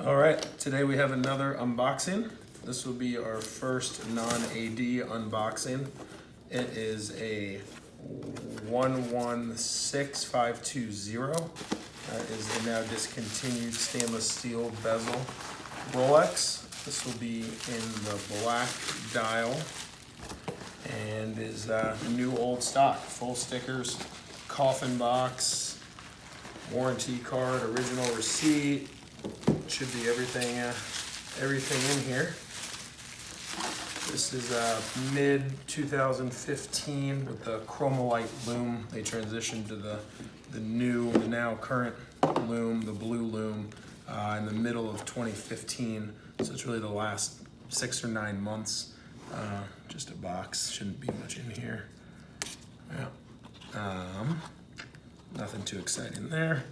All right, today we have another unboxing. This will be our first non-AD unboxing. It is a 116520. That is a now discontinued stainless steel bezel Rolex. This will be in the black dial and is new old stock, full stickers, coffin box, warranty card, original receipt. Should be everything in here. This is mid 2015 with the Chromalight Lume. They transitioned to the now current Lume, the blue Lume, in the middle of 2015. So it's really the last 6 or 9 months. Just a box, shouldn't be much in here. Yeah. Nothing too exciting there.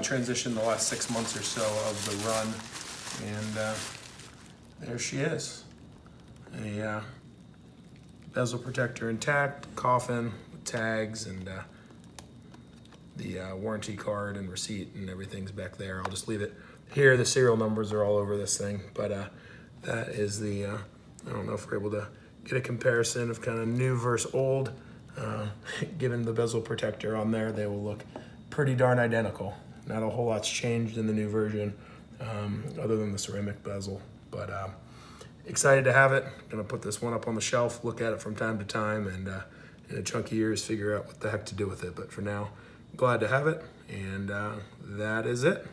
Transitioned the last 6 months or so of the run, and there she is. A bezel protector intact, coffin with tags, and the warranty card and receipt and everything's back there. I'll just leave it here. The serial numbers are all over this thing, but that is the, I don't know if we're able to get a comparison of kind of new versus old. Given the bezel protector on there, they will look pretty darn identical. Not a whole lot's changed in the new version, other than the ceramic bezel, but excited to have it. Gonna put this one up on the shelf, look at it from time to time, and in a chunky years figure out what the heck to do with it. But for now, glad to have it, and that is it.